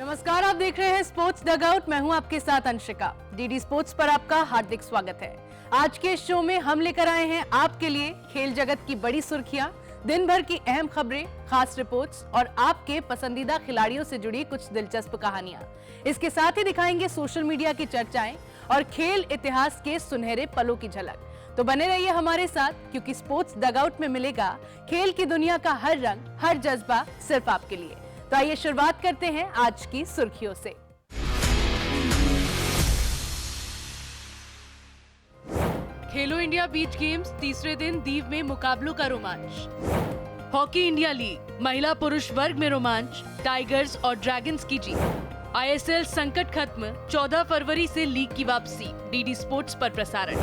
नमस्कार, आप देख रहे हैं स्पोर्ट्स डगआउट। मैं हूं आपके साथ अंशिका। डीडी स्पोर्ट्स पर आपका हार्दिक स्वागत है। आज के शो में हम लेकर आए हैं आपके लिए खेल जगत की बड़ी सुर्खियां, दिन भर की अहम खबरें, खास रिपोर्ट्स और आपके पसंदीदा खिलाड़ियों से जुड़ी कुछ दिलचस्प कहानियां। इसके साथ ही दिखाएंगे सोशल मीडिया की चर्चाएं और खेल इतिहास के सुनहरे पलों की झलक। तो बने रहिए हमारे साथ, क्योंकि स्पोर्ट्स डगआउट में मिलेगा खेल की दुनिया का हर रंग, हर जज्बा सिर्फ आपके लिए। तो आइए शुरुआत करते हैं आज की सुर्खियों से। खेलो इंडिया बीच गेम्स तीसरे दिन दीव में मुकाबलों का रोमांच। हॉकी इंडिया लीग महिला पुरुष वर्ग में रोमांच, टाइगर्स और ड्रैगन्स की जीत। आईएसएल संकट खत्म, 14 फरवरी से लीग की वापसी, डीडी स्पोर्ट्स पर प्रसारण।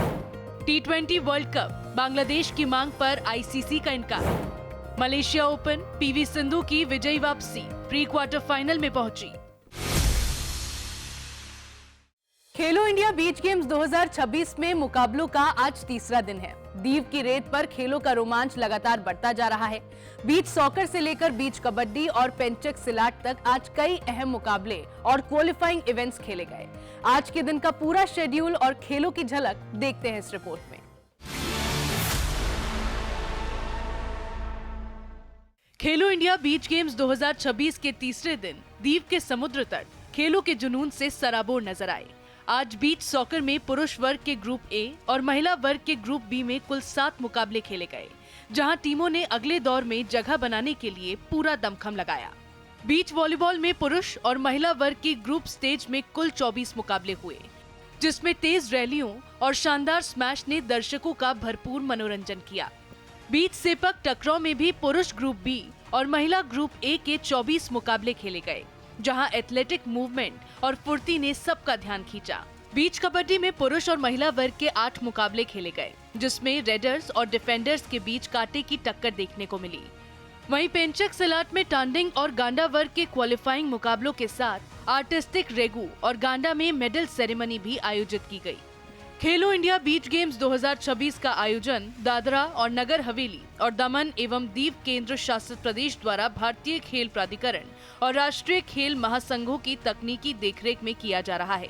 T20 वर्ल्ड कप, बांग्लादेश की मांग पर आईसीसी का इनकार। मलेशिया ओपन, पीवी सिंधु की विजयी वापसी, प्री क्वार्टर फाइनल में पहुंची। खेलो इंडिया बीच गेम्स 2026 में मुकाबलों का आज तीसरा दिन है। दीव की रेत पर खेलों का रोमांच लगातार बढ़ता जा रहा है। बीच सॉकर से लेकर बीच कबड्डी और पेंचक सिलाट तक आज कई अहम मुकाबले और क्वालिफाइंग इवेंट्स खेले गए। आज के दिन का पूरा शेड्यूल और खेलों की झलक देखते हैं इस रिपोर्ट में। खेलो इंडिया बीच गेम्स 2026 के तीसरे दिन दीव के समुद्र तट खेलों के जुनून से सराबोर नजर आए। आज बीच सॉकर में पुरुष वर्ग के ग्रुप ए और महिला वर्ग के ग्रुप बी में कुल 7 मुकाबले खेले गए, जहां टीमों ने अगले दौर में जगह बनाने के लिए पूरा दमखम लगाया। बीच वॉलीबॉल में पुरुष और महिला वर्ग की ग्रुप स्टेज में कुल 24 मुकाबले हुए, जिसमें तेज रैलियों और शानदार स्मैश ने दर्शकों का भरपूर मनोरंजन किया। बीच सेपक टकराव में भी पुरुष ग्रुप बी और महिला ग्रुप ए के 24 मुकाबले खेले गए, जहां एथलेटिक मूवमेंट और फुर्ती ने सबका ध्यान खींचा। बीच कबड्डी में पुरुष और महिला वर्ग के 8 मुकाबले खेले गए, जिसमें रेडर्स और डिफेंडर्स के बीच कांटे की टक्कर देखने को मिली। वहीं पेंचक सिलाट में टांडिंग और गांडा वर्ग के क्वालिफाइंग मुकाबलों के साथ आर्टिस्टिक रेगू और गांडा में मेडल सेरेमनी भी आयोजित की गई। खेलो इंडिया बीच गेम्स 2026 का आयोजन दादरा और नगर हवेली और दमन एवं दीव केंद्र शासित प्रदेश द्वारा भारतीय खेल प्राधिकरण और राष्ट्रीय खेल महासंघों की तकनीकी देखरेख में किया जा रहा है।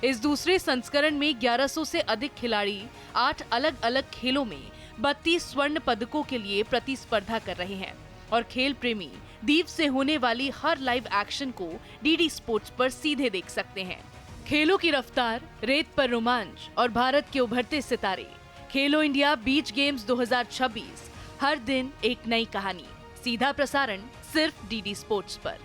इस दूसरे संस्करण में 1100 से अधिक खिलाड़ी 8 अलग अलग खेलों में 32 स्वर्ण पदकों के लिए प्रतिस्पर्धा कर रहे हैं और खेल प्रेमी दीव से होने वाली हर लाइव एक्शन को डीडी स्पोर्ट्स पर सीधे देख सकते हैं। खेलों की रफ्तार, रेत पर रोमांच और भारत के उभरते सितारे। खेलो इंडिया बीच गेम्स 2026, हर दिन एक नई कहानी। सीधा प्रसारण सिर्फ डीडी स्पोर्ट्स पर।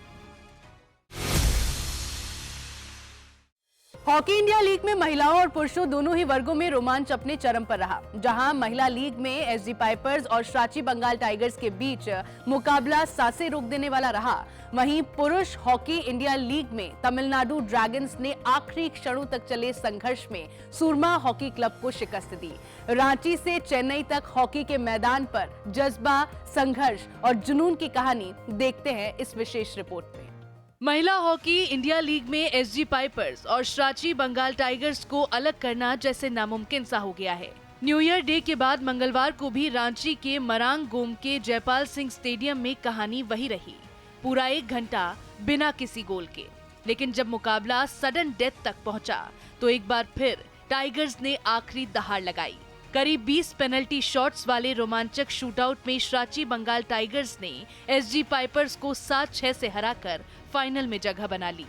हॉकी इंडिया लीग में महिलाओं और पुरुषों दोनों ही वर्गों में रोमांच अपने चरम पर रहा, जहां महिला लीग में एसजी पाइपर्स और सांची बंगाल टाइगर्स के बीच मुकाबला सांसें रोक देने वाला रहा। वहीं पुरुष हॉकी इंडिया लीग में तमिलनाडु ड्रैगन्स ने आखिरी क्षणों तक चले संघर्ष में सूरमा हॉकी क्लब को शिकस्त दी। रांची से चेन्नई तक हॉकी के मैदान पर जज्बा, संघर्ष और जुनून की कहानी देखते हैं इस विशेष रिपोर्ट में। महिला हॉकी इंडिया लीग में एसजी पाइपर्स और सांची बंगाल टाइगर्स को अलग करना जैसे नामुमकिन सा हो गया है। न्यू ईयर डे के बाद मंगलवार को भी रांची के मरांग गोम के जयपाल सिंह स्टेडियम में कहानी वही रही, पूरा 1 घंटा बिना किसी गोल के। लेकिन जब मुकाबला सडन डेथ तक पहुंचा, तो एक बार फिर टाइगर्स ने आखिरी दहाड़ लगाई। करीब 20 पेनल्टी शॉट्स वाले रोमांचक शूटआउट में सांची बंगाल टाइगर्स ने एसजी पाइपर्स को 7-6 से हराकर फाइनल में जगह बना ली।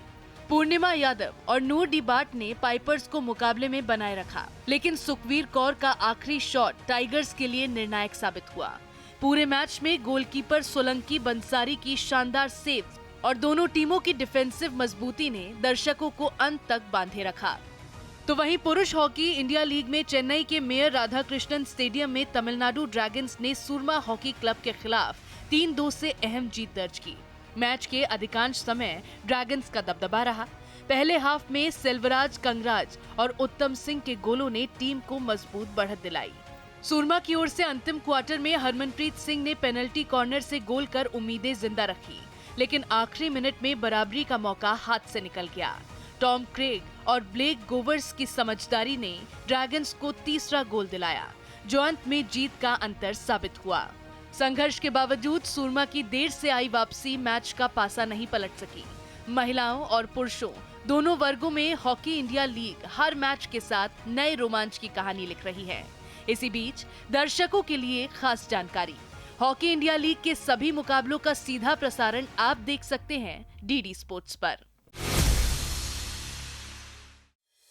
पूर्णिमा यादव और नूर डी बाट ने पाइपर्स को मुकाबले में बनाए रखा, लेकिन सुखवीर कौर का आखिरी शॉट टाइगर्स के लिए निर्णायक साबित हुआ। पूरे मैच में गोलकीपर सोलंकी बंसारी की शानदार सेव और दोनों टीमों की डिफेंसिव मजबूती ने दर्शकों को अंत तक बांधे रखा। तो वहीं पुरुष हॉकी इंडिया लीग में चेन्नई के मेयर राधाकृष्णन स्टेडियम में तमिलनाडु ड्रैगन्स ने सूरमा हॉकी क्लब के खिलाफ 3-2 से अहम जीत दर्ज की। मैच के अधिकांश समय ड्रैगन्स का दबदबा रहा। पहले हाफ में सेल्वराज कंगराज और उत्तम सिंह के गोलों ने टीम को मजबूत बढ़त दिलाई। सूरमा की ओर से अंतिम क्वार्टर में हरमनप्रीत सिंह ने पेनल्टी कॉर्नर से गोल कर उम्मीदें जिंदा रखी, लेकिन आखिरी मिनट में बराबरी का मौका हाथ से निकल गया। टॉम क्रेग और ब्लेक गोवर्स की समझदारी ने ड्रैगन्स को तीसरा गोल दिलाया, जो अंत में जीत का अंतर साबित हुआ। संघर्ष के बावजूद सूरमा की देर से आई वापसी मैच का पासा नहीं पलट सकी। महिलाओं और पुरुषों दोनों वर्गों में हॉकी इंडिया लीग हर मैच के साथ नए रोमांच की कहानी लिख रही है। इसी बीच दर्शकों के लिए खास जानकारी, हॉकी इंडिया लीग के सभी मुकाबलों का सीधा प्रसारण आप देख सकते हैं डीडी स्पोर्ट्स पर।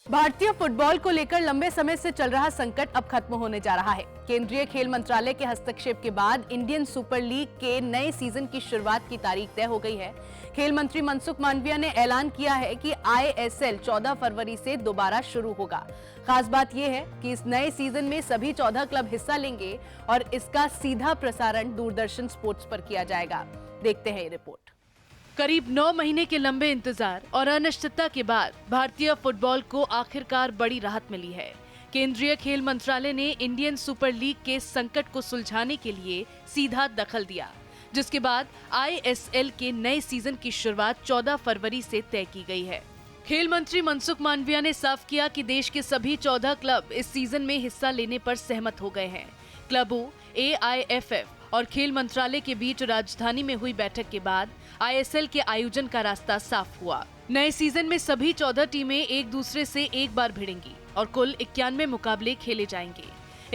भारतीय फुटबॉल को लेकर लंबे समय से चल रहा संकट अब खत्म होने जा रहा है। केंद्रीय खेल मंत्रालय के हस्तक्षेप के बाद इंडियन सुपर लीग के नए सीजन की शुरुआत की तारीख तय हो गई है। खेल मंत्री मनसुख मांडविया ने ऐलान किया है कि ISL 14 फरवरी से दोबारा शुरू होगा। खास बात यह है कि इस नए सीजन में सभी 14 क्लब हिस्सा लेंगे और इसका सीधा प्रसारण दूरदर्शन स्पोर्ट्स पर किया जाएगा। देखते हैं ये रिपोर्ट। करीब 9 महीने के लंबे इंतजार और अनिश्चितता के बाद भारतीय फुटबॉल को आखिरकार बड़ी राहत मिली है। केंद्रीय खेल मंत्रालय ने इंडियन सुपर लीग के संकट को सुलझाने के लिए सीधा दखल दिया, जिसके बाद ISL के नए सीजन की शुरुआत 14 फरवरी से तय की गई है। खेल मंत्री मनसुख मांडविया ने साफ किया कि देश के सभी 14 क्लब इस सीजन में हिस्सा लेने पर सहमत हो गए हैं। क्लबों, AIFF और खेल मंत्रालय के बीच राजधानी में हुई बैठक के बाद ISL के आयोजन का रास्ता साफ हुआ। नए सीजन में सभी 14 टीमें एक दूसरे से एक बार भिड़ेंगी और कुल 91 मुकाबले खेले जाएंगे।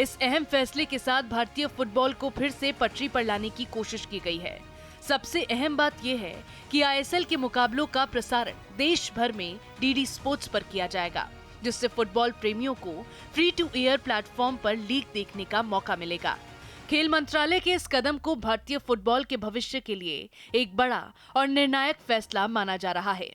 इस अहम फैसले के साथ भारतीय फुटबॉल को फिर से पटरी पर लाने की कोशिश की गई है। सबसे अहम बात यह है कि ISL के मुकाबलों का प्रसारण देश भर में डीडी स्पोर्ट्स पर किया जाएगा, जिससे फुटबॉल प्रेमियों को फ्री टू एयर प्लेटफॉर्म पर लीग देखने का मौका मिलेगा। खेल मंत्रालय के इस कदम को भारतीय फुटबॉल के भविष्य के लिए एक बड़ा और निर्णायक फैसला माना जा रहा है।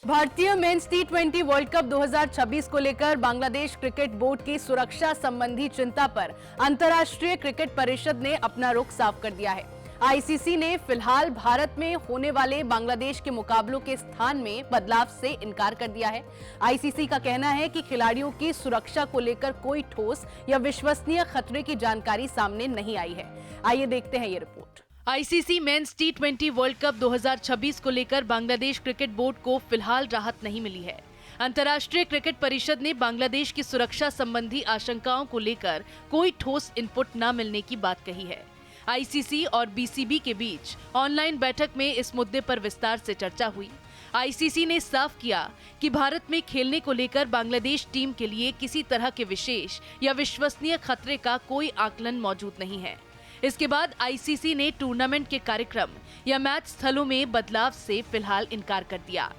भारतीय मेंस T20 वर्ल्ड कप 2026 को लेकर बांग्लादेश क्रिकेट बोर्ड की सुरक्षा संबंधी चिंता पर अंतर्राष्ट्रीय क्रिकेट परिषद ने अपना रुख साफ कर दिया है। ICC ने फिलहाल भारत में होने वाले बांग्लादेश के मुकाबलों के स्थान में बदलाव से इनकार कर दिया है। ICC का कहना है कि खिलाड़ियों की सुरक्षा को लेकर कोई ठोस या विश्वसनीय खतरे की जानकारी सामने नहीं आई है। आइए देखते हैं ये report. ICC men's T20 world cup 2026 को लेकर बांग्लादेश क्रिकेट बोर्ड को फिलहाल राहत नहीं मिली है। अंतर्राष्ट्रीय क्रिकेट परिषद ने बांग्लादेश की सुरक्षा संबंधी आशंकाओं को लेकर कोई ठोस इनपुट न मिलने की बात कही है। ICC और BCB के बीच ऑनलाइन बैठक में इस मुद्दे पर विस्तार से चर्चा हुई। ICC ने साफ किया कि भारत में खेलने को लेकर बांग्लादेश टीम के लिए किसी तरह के विशेष या विश्वसनीय खतरे का कोई आकलन मौजूद नहीं है। इसके बाद ICC ने टूर्नामेंट के कार्यक्रम या मैच स्थलों में बदलाव से फिलहाल इनकार कर दिया।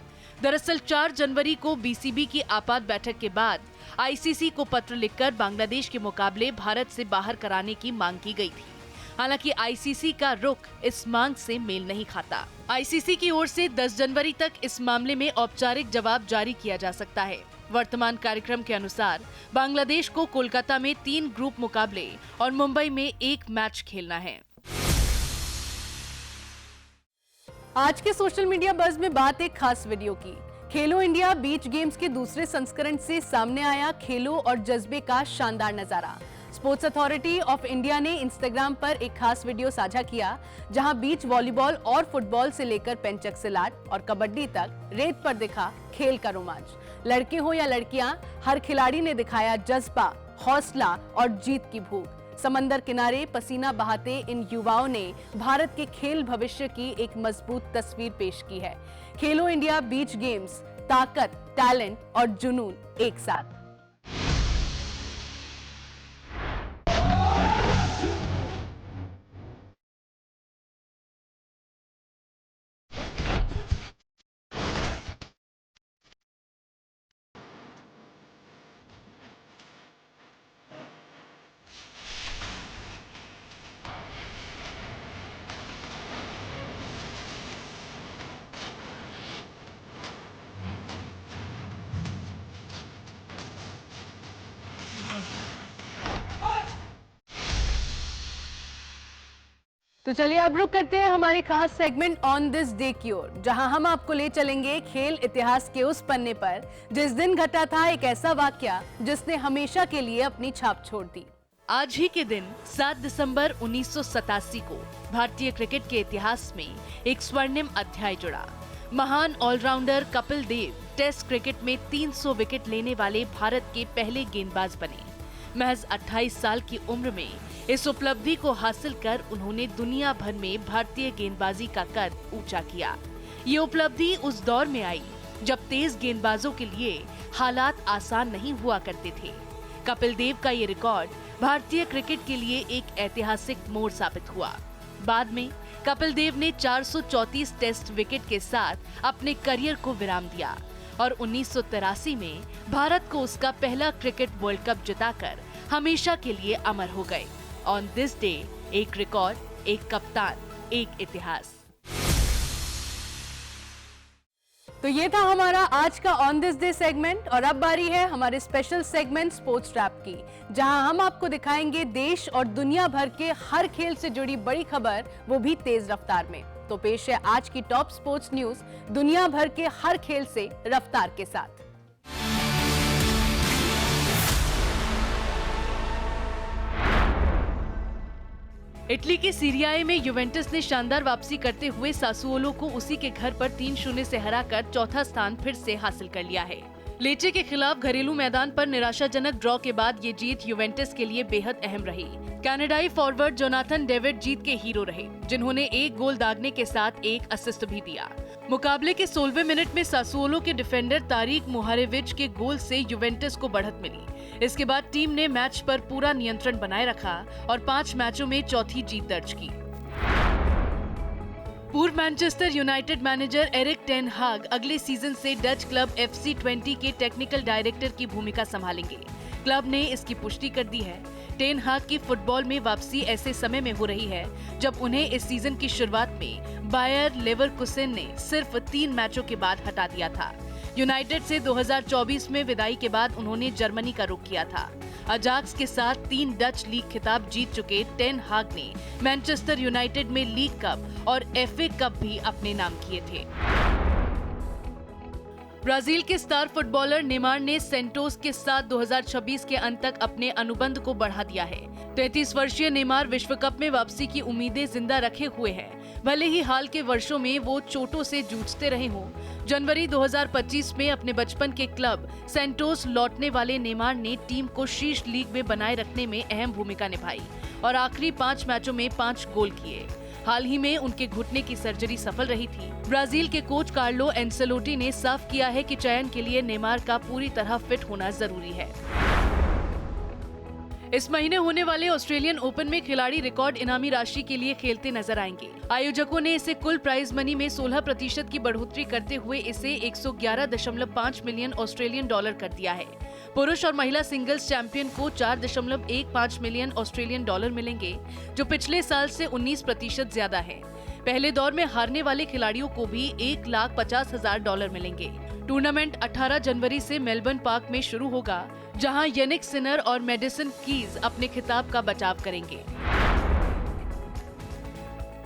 दरअसल 4 जनवरी को BCB की आपात बैठक के बाद ICC को पत्र लिखकर बांग्लादेश के मुकाबले भारत से बाहर कराने की मांग की गई थी। हालांकि ICC का रुख इस मांग से मेल नहीं खाता। ICC की ओर से 10 जनवरी तक इस मामले में औपचारिक जवाब जारी किया जा सकता है। वर्तमान कार्यक्रम के अनुसार बांग्लादेश को कोलकाता में 3 ग्रुप मुकाबले और मुंबई में 1 मैच खेलना है। आज के सोशल मीडिया बज़ में बात एक खास वीडियो की। खेलो इंडिया बीच गेम्स के दूसरे संस्करण से सामने आया खेलों और जज्बे का शानदार नजारा। स्पोर्ट्स अथॉरिटी ऑफ इंडिया ने इंस्टाग्राम पर एक खास वीडियो साझा किया, जहां बीच वॉलीबॉल और फुटबॉल से लेकर पेंचक सिलाट और कबड्डी तक रेत पर दिखा खेल का रोमांच। लड़के हो या लड़कियां, हर खिलाड़ी ने दिखाया जज्बा, हौसला और जीत की भूख। समंदर किनारे पसीना बहाते इन युवाओं ने भारत के खेल भविष्य की एक मजबूत तस्वीर पेश की है। खेलो इंडिया बीच गेम्स, ताकत, टैलेंट और जुनून एक साथ। तो चलिए अब रुक करते हैं हमारे खास सेगमेंट ऑन दिस डे की ओर, जहां हम आपको ले चलेंगे खेल इतिहास के उस पन्ने पर जिस दिन घटा था एक ऐसा वाकया जिसने हमेशा के लिए अपनी छाप छोड़ दी। आज ही के दिन 7 दिसंबर 1987 को भारतीय क्रिकेट के इतिहास में एक स्वर्णिम अध्याय जुड़ा। महान allrounder Kapil Dev test cricket में 300 विकेट लेने वाले भारत के पहले गेंदबाज बने। महज 28 साल की उम्र में इस उपलब्धि को हासिल कर उन्होंने दुनिया भर में भारतीय गेंदबाजी का कद ऊंचा किया। ये उपलब्धि उस दौर में आई जब तेज गेंदबाजों के लिए हालात आसान नहीं हुआ करते थे। कपिल देव का ये रिकॉर्ड भारतीय क्रिकेट के लिए एक ऐतिहासिक मोड़ साबित हुआ। बाद में कपिल देव ने 434 टेस्ट विकेट के साथ अपने करियर को विराम दिया और 1983 में भारत को उसका पहला क्रिकेट वर्ल्ड कप जिताकर हमेशा के लिए अमर हो गए। ऑन दिस डे एक रिकॉर्ड, एक कप्तान, एक इतिहास। तो ये था हमारा आज का ऑन दिस डे सेगमेंट और अब बारी है हमारे स्पेशल सेगमेंट स्पोर्ट्स रैप की, जहां हम आपको दिखाएंगे देश और दुनिया भर के हर खेल से जुड़ी बड़ी खबर, वो भी तेज रफ्तार में। तो पेश है आज की टॉप स्पोर्ट्स न्यूज दुनिया भर के हर खेल से रफ्तार के साथ। इटली के सीरियाए में यूवेंटस ने शानदार वापसी करते हुए सासुओलो को उसी के घर पर 3-0 से हराकर चौथा स्थान फिर से हासिल कर लिया है। लेचे के खिलाफ घरेलू मैदान पर निराशाजनक ड्रॉ के बाद ये जीत यूवेंटस के लिए बेहद अहम रही। कनाडाई फॉरवर्ड जोनाथन डेविड जीत के हीरो रहे, जिन्होंने एक गोल दागने के साथ एक असिस्ट भी दिया। मुकाबले के 16वें मिनट में सासुओलो के डिफेंडर तारिक मुहारेविच के गोल से यूवेंटस को बढ़त मिली। इसके बाद टीम ने मैच पर पूरा नियंत्रण बनाए रखा और 5 मैचों में चौथी जीत दर्ज की। पूर्व Manchester United manager Erik ten हाग अगले सीजन से डच क्लब FC 20 के टेक्निकल डायरेक्टर की भूमिका संभालेंगे। क्लब ने इसकी पुष्टि कर दी है। टेन हाग की फुटबॉल में वापसी ऐसे समय में हो रही है जब उन्हें इस सीजन की शुरुआत में बायर लेवरकुसेन ने सिर्फ 3 मैचों के बाद हटा दिया था। यूनाइटेड से 2024 में विदाई के बाद उन्होंने जर्मनी का रुख किया था। अजाक्स के साथ 3 डच लीग खिताब जीत चुके टेन हाग ने मैनचेस्टर यूनाइटेड में लीग कप और FA कप भी अपने नाम किए थे। ब्राजील के स्टार फुटबॉलर नेमार ने सेंटोस के साथ 2026 के अंत तक अपने अनुबंध को बढ़ा दिया है। 33 वर्षीय नेमार विश्व कप में वापसी की उम्मीदें जिंदा रखे हुए हैं। भले ही हाल के वर्षों में वो चोटों से जूझते रहे हों, जनवरी 2025 में अपने बचपन के क्लब सेंटोस लौटने वाले नेमार ने टीम को शीर्ष लीग में बनाए रखने में अहम भूमिका निभाई और आखिरी 5 मैचों में 5 गोल किए। हाल ही में उनके घुटने की सर्जरी सफल रही थी। ब्राजील के कोच कार्लो एंसेलोटी ने साफ किया है कि चयन के लिए नेमार का पूरी तरह फिट होना जरूरी है। इस महीने होने वाले ऑस्ट्रेलियन ओपन में खिलाड़ी रिकॉर्ड इनामी राशि के लिए खेलते नजर आएंगे। आयोजकों ने इसे कुल प्राइज मनी में 16% की बढ़ोतरी करते हुए इसे 111.5 मिलियन ऑस्ट्रेलियन डॉलर कर दिया है। पुरुष और महिला सिंगल्स चैंपियन को 4.15 मिलियन ऑस्ट्रेलियन डॉलर मिलेंगे, जो पिछले साल से 19% ज्यादा है। पहले दौर में हारने वाले खिलाड़ियों को भी 1,50,000 डॉलर मिलेंगे। टूर्नामेंट 18 जनवरी से मेलबर्न पार्क में शुरू होगा, जहां यानिक सिनर और मेडिसन कीज अपने खिताब का बचाव करेंगे।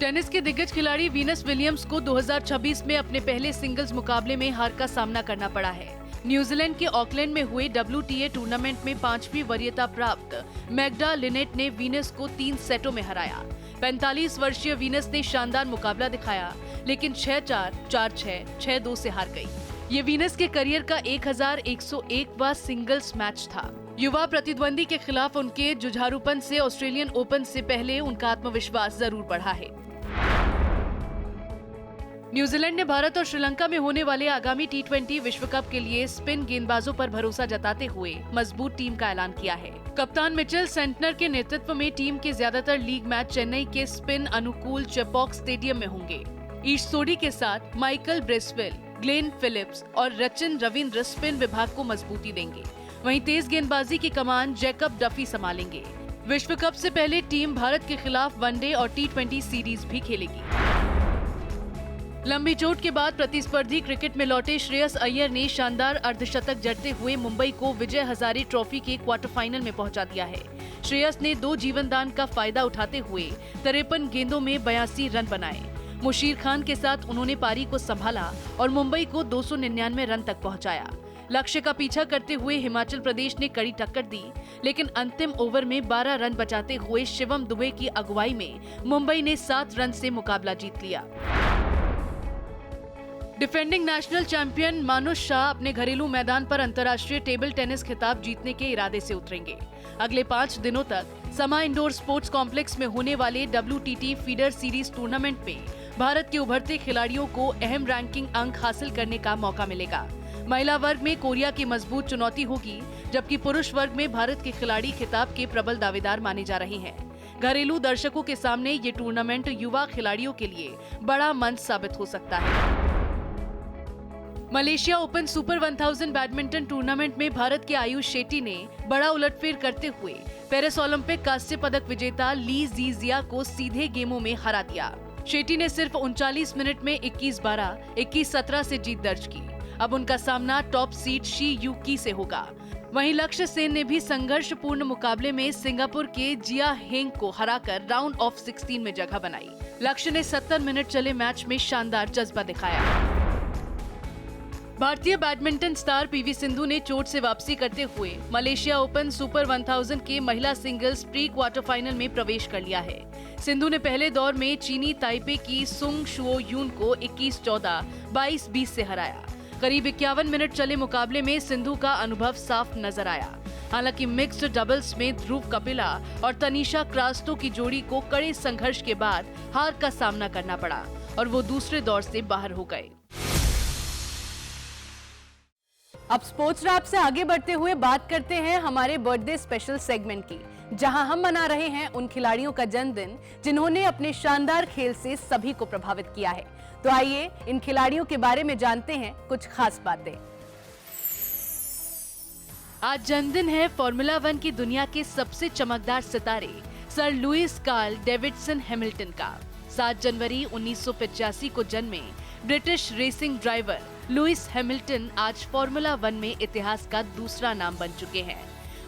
टेनिस के दिग्गज खिलाड़ी वीनस विलियम्स को 2026 में अपने पहले सिंगल्स मुकाबले में हार का सामना करना पड़ा है। न्यूजीलैंड के ऑकलैंड में हुए WTA टूर्नामेंट में 5वीं वरीयता प्राप्त मैग्डा लिनेट ने वीनस को 3 सेटों में हराया। 45 वर्षीय वीनस ने शानदार मुकाबला दिखाया, लेकिन 6-4, 4-6, 6-2 से हार गई। ये वीनस के करियर का 1101वां सिंगल्स मैच था। युवा प्रतिद्वंदी के खिलाफ उनके जुझारूपन से ऑस्ट्रेलियन ओपन से पहले उनका आत्मविश्वास जरूर बढ़ा है। न्यूजीलैंड ने भारत और श्रीलंका में होने वाले आगामी T20 विश्व कप के लिए स्पिन गेंदबाजों पर भरोसा जताते हुए मजबूत टीम का ऐलान किया है। कप्तान मिचेल सेंटनर के नेतृत्व में टीम के ज्यादातर लीग मैच चेन्नई के स्पिन अनुकूल चेपॉक स्टेडियम में होंगे। ईश सोडी के साथ माइकल ब्रेसवेल, ग्लेन फिलिप्स और रचिन रविंद्र स्पिन विभाग को मजबूती देंगे। वहीं तेज गेंदबाजी की कमान जैकब डफी संभालेंगे। विश्व कप से पहले टीम भारत के खिलाफ वनडे और T20 सीरीज भी खेलेगी। लंबी चोट के बाद प्रतिस्पर्धी क्रिकेट में लौटे श्रेयस अय्यर ने शानदार अर्धशतक जड़ते हुए मुंबई को विजय हजारे ट्रॉफी के क्वार्टर फाइनल में पहुंचा दिया है। श्रेयस ने 2 जीवनदान का फायदा उठाते हुए 53 गेंदों में 82 रन बनाए। मुशीर खान के साथ उन्होंने पारी को संभाला और मुंबई को 299 रन तक पहुंचाया। लक्ष्य का पीछा करते हुए हिमाचल प्रदेश ने कड़ी टक्कर दी, लेकिन अंतिम ओवर में 12 रन बचाते हुए शिवम दुबे की अगुवाई में मुंबई ने 7 रन से मुकाबला जीत लिया। डिफेंडिंग नेशनल चैंपियन मानुष शाह अपने घरेलू मैदान पर अंतर्राष्ट्रीय टेबल टेनिस खिताब जीतने के इरादे से उतरेंगे। अगले 5 दिनों तक समा इंडोर स्पोर्ट्स कॉम्प्लेक्स में होने वाले WTT फीडर सीरीज टूर्नामेंट में भारत के उभरते खिलाड़ियों को अहम रैंकिंग अंक हासिल करने का मौका मिलेगा। महिला वर्ग में कोरिया की मजबूत चुनौती होगी, जबकि पुरुष वर्ग में भारत के खिलाड़ी खिताब के प्रबल दावेदार माने जा रहे हैं। घरेलू दर्शकों के सामने ये टूर्नामेंट युवा खिलाड़ियों के लिए बड़ा मंच साबित हो सकता है। Malaysia open super 1000 badminton tournament में भारत के आयुष शेट्टी ने बड़ा उलटफेर करते हुए पेरिस ओलंपिक कांस्य पदक विजेता ली जीजिया को सीधे गेमों में हरा दिया। शेट्टी ने सिर्फ 39 मिनट में 21-12, 21-17 से जीत दर्ज की। अब उनका सामना टॉप सीड शी यूकी से होगा। वहीं लक्ष्य सेन ने भी संघर्षपूर्ण मुकाबले में सिंगापुर के जिया हेंग को हराकर राउंड ऑफ 16 में जगह बनाई। लक्ष्य ने 70 मिनट चले मैच में शानदार जज्बा दिखाया। भारतीय बैडमिंटन स्टार पीवी सिंधु ने चोट से वापसी करते हुए मलेशिया ओपन सुपर 1000 के महिला सिंगल्स प्री क्वार्टर फाइनल में प्रवेश कर लिया है। सिंधु ने पहले दौर में चीनी ताइपे की सुंग शुओ यून को 21-14, 22-20 से हराया। करीब 51 मिनट चले मुकाबले में सिंधु का अनुभव साफ नजर आया। हालांकि मिक्स्ड डबल्स में ध्रुव कपिला और तनीषा क्रास्टो की जोड़ी को कड़े संघर्ष के बाद हार का सामना करना पड़ा और वो दूसरे दौर से बाहर हो गए। अब स्पोर्ट्स रैप से आगे बढ़ते हुए बात करते हैं हमारे बर्थडे स्पेशल सेगमेंट की, जहां हम मना रहे हैं उन खिलाड़ियों का जन्मदिन जिन्होंने अपने शानदार खेल से सभी को प्रभावित किया है। तो आइए इन खिलाड़ियों के बारे में जानते हैं कुछ खास बातें। आज जन्मदिन है फॉर्मूला 1 की दुनिया के सबसे चमकदार सितारे sir Lewis Carl Davidson Hamilton का। 7 जनवरी 1985 को जन्मे British racing driver Lewis Hamilton आज फॉर्मूला 1 में इतिहास का दूसरा नाम बन चुके हैं।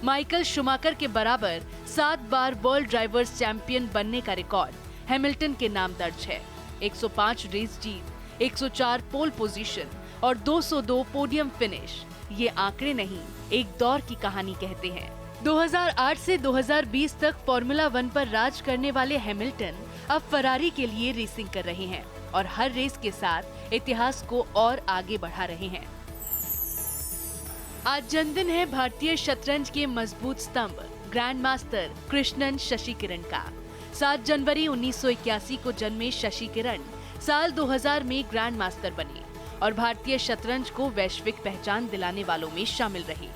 माइकल शुमाकर के बराबर 7 बार वर्ल्ड ड्राइवर्स चैंपियन बनने का रिकॉर्ड हैमिल्टन के नाम दर्ज है। 105 रेस जीत, 104 पोल पोजीशन और 202 पोडियम फिनिश ये आंकड़े नहीं, एक दौर की कहानी कहते हैं। 2008 से 2020 तक फॉर्मूला 1 पर राज करने वाले हैमिल्टन अब फरारी के लिए रेसिंग कर रहे हैं और हर रेस के साथ इतिहास को और आगे बढ़ा रहे हैं। आज जन्मदिन है भारतीय शतरंज के मजबूत स्तंभ ग्रैंड मास्टर कृष्णन शशि किरण का। 7 जनवरी 1981 को जन्मे शशि किरण साल 2000 में ग्रैंड मास्टर बने और भारतीय शतरंज को वैश्विक पहचान दिलाने वालों में शामिल रहे।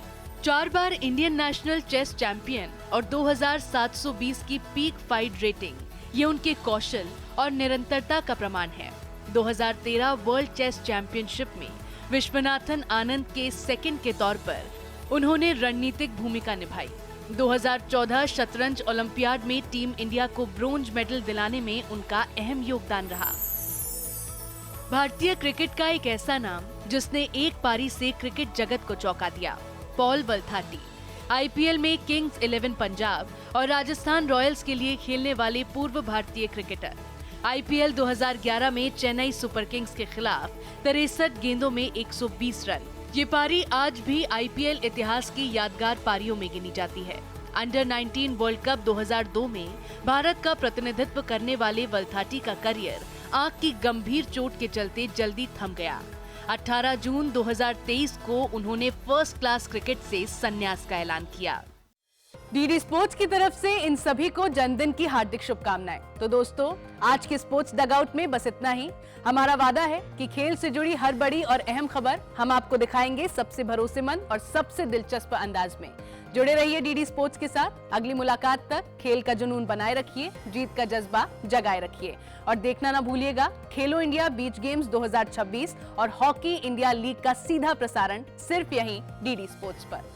4 बार इंडियन नेशनल चेस चैंपियन और 2720 की पीक फाइट रेटिंग ये उनके कौशल और निरंतरता का प्रमाण है। 2013 वर्ल्ड चेस चैंपियनशिप में विश्वनाथन आनंद के सेकंड के तौर पर उन्होंने रणनीतिक भूमिका निभाई। 2014 शतरंज ओलंपियाड में टीम इंडिया को ब्रोंज मेडल दिलाने में उनका अहम योगदान रहा। भारतीय क्रिकेट का एक ऐसा नाम जिसने एक पारी से क्रिकेट जगत को चौंका दिया, पॉल वल्थाटी। IPL में किंग्स 11 पंजाब और राजस्थान रॉयल्स के लिए खेलने वाले पूर्व भारतीय क्रिकेटर। IPL 2011 में चेन्नई सुपर किंग्स के खिलाफ 63 गेंदों में 120 रन। ये पारी आज भी IPL इतिहास की यादगार पारियों में गिनी जाती है। अंडर 19 वर्ल्ड कप 2002 में भारत का प्रतिनिधित्व करने वाले वल्थाटी का करियर आंख की गंभीर चोट के चलते जल्दी थम गया। 18 जून 2023 को उन्होंने फर्स्ट क्लास क्रिकेट से संन्यास का ऐलान किया। डीडी स्पोर्ट्स की तरफ से इन सभी को जन्मदिन की हार्दिक शुभकामनाएं। तो दोस्तों, आज के स्पोर्ट्स डगआउट में बस इतना ही। हमारा वादा है कि खेल से जुड़ी हर बड़ी और अहम खबर हम आपको दिखाएंगे सबसे भरोसेमंद और सबसे दिलचस्प अंदाज में। जुड़े रहिए डीडी स्पोर्ट्स के साथ। अगली मुलाकात तक खेल का जुनून बनाए रखिए, जीत का जज्बा जगाए रखिए और देखना ना भूलिएगा खेलो इंडिया बीच गेम्स 2026 और हॉकी इंडिया लीग का सीधा प्रसारण सिर्फ यहीं डीडी स्पोर्ट्स पर।